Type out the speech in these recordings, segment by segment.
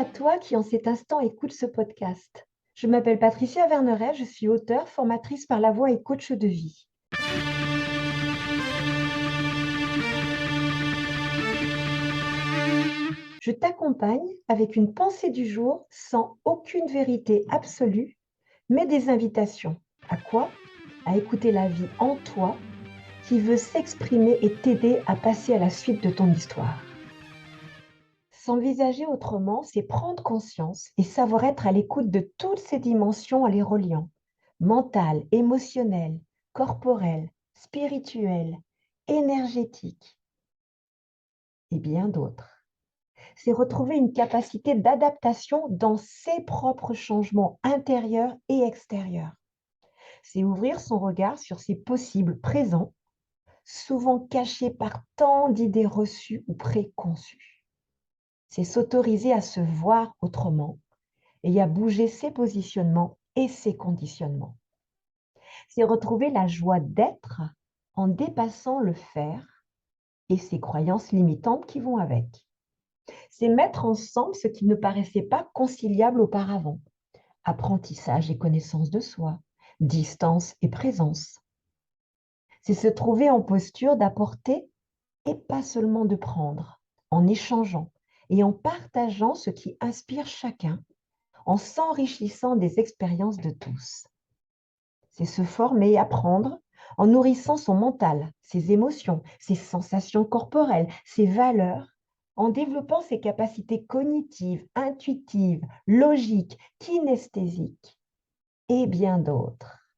à toi qui en cet instant écoute ce podcast. Je m'appelle Patricia Verneret, je suis auteure, formatrice par la voix et coach de vie. Je t'accompagne avec une pensée du jour sans aucune vérité absolue, mais des invitations. À quoi? À écouter la vie en toi qui veut s'exprimer et t'aider à passer à la suite de ton histoire. S'envisager autrement, c'est prendre conscience et savoir être à l'écoute de toutes ces dimensions en les reliant. Mentale, émotionnelle, corporelle, spirituelle, énergétique et bien d'autres. C'est retrouver une capacité d'adaptation dans ses propres changements intérieurs et extérieurs. C'est ouvrir son regard sur ses possibles présents, souvent cachés par tant d'idées reçues ou préconçues. C'est s'autoriser à se voir autrement et à bouger ses positionnements et ses conditionnements. C'est retrouver la joie d'être en dépassant le faire et ses croyances limitantes qui vont avec. C'est mettre ensemble ce qui ne paraissait pas conciliable auparavant. Apprentissage et connaissance de soi, distance et présence. C'est se trouver en posture d'apporter et pas seulement de prendre, en échangeant et en partageant ce qui inspire chacun, en s'enrichissant des expériences de tous. C'est se former et apprendre en nourrissant son mental, ses émotions, ses sensations corporelles, ses valeurs, en développant ses capacités cognitives, intuitives, logiques, kinesthésiques et bien d'autres.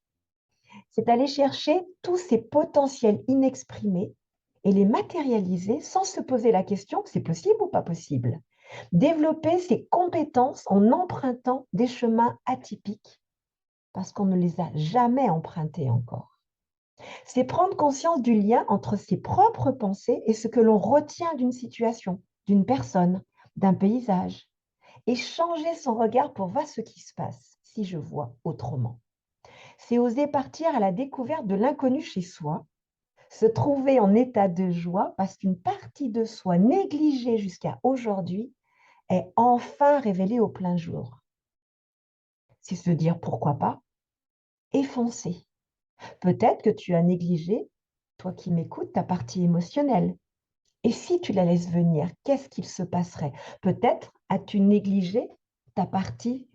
C'est aller chercher tous ces potentiels inexprimés et les matérialiser sans se poser la question que c'est possible ou pas possible. Développer ses compétences en empruntant des chemins atypiques parce qu'on ne les a jamais empruntés encore. C'est prendre conscience du lien entre ses propres pensées et ce que l'on retient d'une situation, d'une personne, d'un paysage, et changer son regard pour voir ce qui se passe si je vois autrement. C'est oser partir à la découverte de l'inconnu chez soi, se trouver en état de joie parce qu'une partie de soi négligée jusqu'à aujourd'hui est enfin révélée au plein jour. C'est se dire pourquoi pas et foncer. Peut-être que tu as négligé, toi qui m'écoutes, ta partie émotionnelle. Et si tu la laisses venir, qu'est-ce qu'il se passerait? Peut-être as-tu négligé ta partie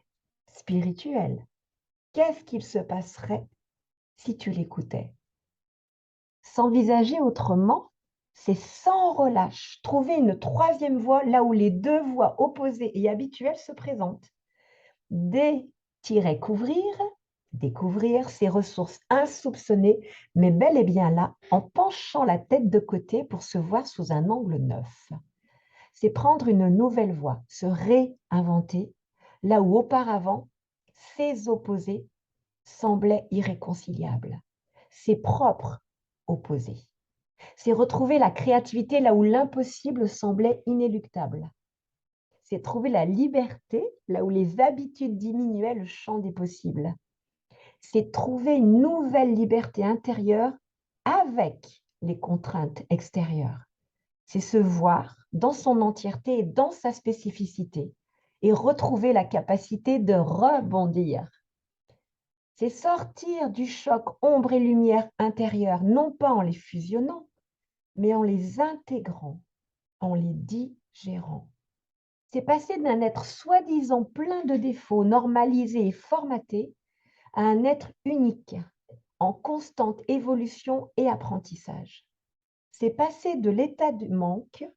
spirituelle. Qu'est-ce qu'il se passerait si tu l'écoutais? S'envisager autrement, c'est sans relâche trouver une troisième voie là où les deux voies opposées et habituelles se présentent. Couvrir, découvrir ces ressources insoupçonnées, mais bel et bien là, en penchant la tête de côté pour se voir sous un angle neuf. C'est prendre une nouvelle voie, se réinventer, là où auparavant, ces opposés semblaient irréconciliables. Ses propres opposés. C'est retrouver la créativité là où l'impossible semblait inéluctable. C'est trouver la liberté là où les habitudes diminuaient le champ des possibles. C'est trouver une nouvelle liberté intérieure avec les contraintes extérieures. C'est se voir dans son entièreté et dans sa spécificité et retrouver la capacité de rebondir. C'est sortir du choc ombre et lumière intérieure, non pas en les fusionnant, mais en les intégrant, en les digérant. C'est passer d'un être soi-disant plein de défauts, normalisé et formaté, à un être unique, en constante évolution et apprentissage. C'est passer de l'état de manque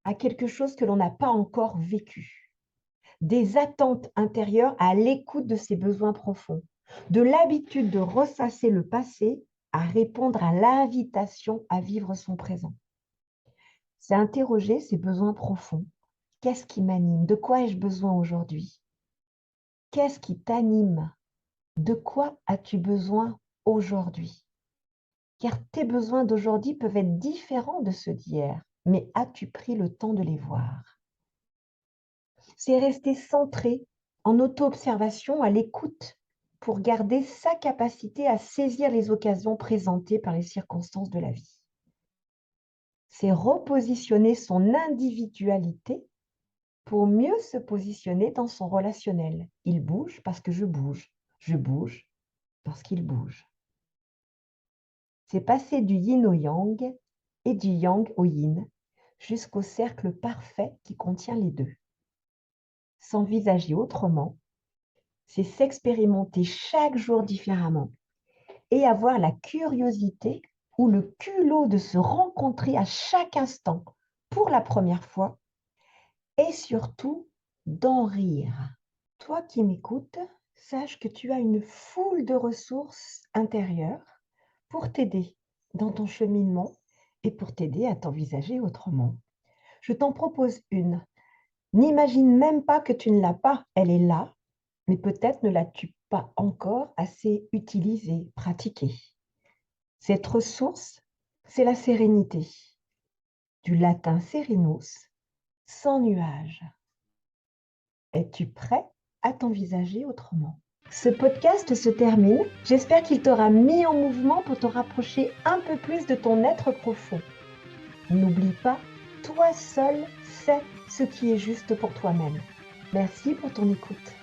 à quelque chose que l'on n'a pas encore vécu. Des attentes intérieures à l'écoute de ses besoins profonds. De l'habitude de ressasser le passé à répondre à l'invitation à vivre son présent. C'est interroger ses besoins profonds. Qu'est-ce qui m'anime? De quoi ai-je besoin aujourd'hui? Qu'est-ce qui t'anime? De quoi as-tu besoin aujourd'hui? Car tes besoins d'aujourd'hui peuvent être différents de ceux d'hier, mais as-tu pris le temps de les voir? C'est rester centré, en auto-observation, à l'écoute, pour garder sa capacité à saisir les occasions présentées par les circonstances de la vie. C'est repositionner son individualité pour mieux se positionner dans son relationnel. Il bouge parce que je bouge. Je bouge parce qu'il bouge. C'est passer du yin au yang et du yang au yin jusqu'au cercle parfait qui contient les deux. S'envisager autrement, c'est s'expérimenter chaque jour différemment et avoir la curiosité ou le culot de se rencontrer à chaque instant pour la première fois et surtout d'en rire. Toi qui m'écoutes, sache que tu as une foule de ressources intérieures pour t'aider dans ton cheminement et pour t'aider à t'envisager autrement. Je t'en propose une. N'imagine même pas que tu ne l'as pas, elle est là, mais peut-être ne l'as-tu pas encore assez utilisée, pratiquée. Cette ressource, c'est la sérénité, du latin serenus, sans nuage. Es-tu prêt à t'envisager autrement? Ce podcast se termine. J'espère qu'il t'aura mis en mouvement pour te rapprocher un peu plus de ton être profond. N'oublie pas, toi seul sais ce qui est juste pour toi-même. Merci pour ton écoute.